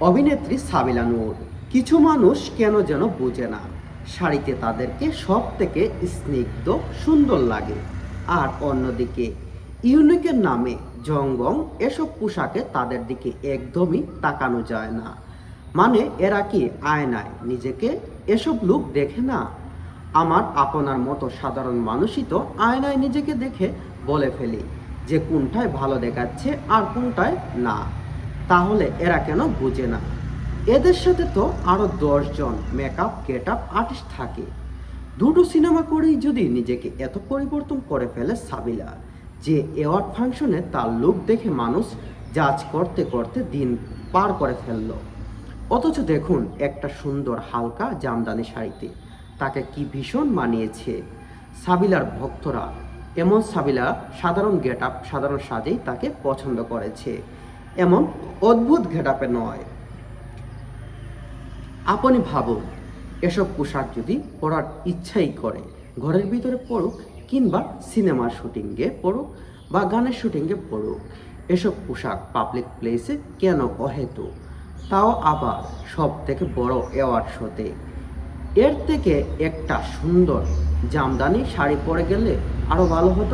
অভিনেত্রী সাবিলা নূর। কিছু মানুষ কেন যেন বোঝে না, শাড়িতে তাদেরকে সব থেকে স্নিগ্ধ সুন্দর লাগে, আর অন্যদিকে ইউনিকের নামে জঙ্গম এসব পোশাকে তাদের দিকে একদমই তাকানো যায় না। মানে এরা কি আয়নায় নিজেকে এসব লুক দেখে না? আমার আপনার মতো সাধারণ মানুষই তো আয়নায় নিজেকে দেখে বলে ফেলি যে কোনটায় ভালো দেখাচ্ছে আর কোনটায় না। তাহলে এরা কেন বুঝে না? এদের সাথে তো আরও 10 জন মেকআপ গেট আপ আর্টিস্ট থাকে। দুটো সিনেমা করেই যদি নিজেকে এত পরিবর্তন করে ফেলে সাবিলা, যে অ্যাওয়ার্ড ফাংশনে তার লুক দেখে মানুষ জাজ করতে করতে দিন পার করে ফেলল। অথচ দেখুন একটা সুন্দর হালকা জামদানি শাড়িতে তাকে কি ভীষণ মানিয়েছে। সাবিলার ভক্তরা এমন সাবিলা সাধারণ গেট আপ সাধারণ সাজেই তাকে পছন্দ করেছে, এমন অদ্ভুত গেট আপে নয়। আপনি ভাবুন, এসব পোশাক যদি পরার ইচ্ছাই করে, ঘরের ভিতরে পড়ুক কিংবা সিনেমার শুটিংয়ে পড়ুক বা গানের শুটিংয়ে পড়ুক, এসব পোশাক পাবলিক প্লেসে কেন অহেতু, তাও আবার সব থেকে বড় অ্যাওয়ার্ড শোতে। এর থেকে একটা সুন্দর জামদানি শাড়ি পরে গেলে আরও ভালো হতো।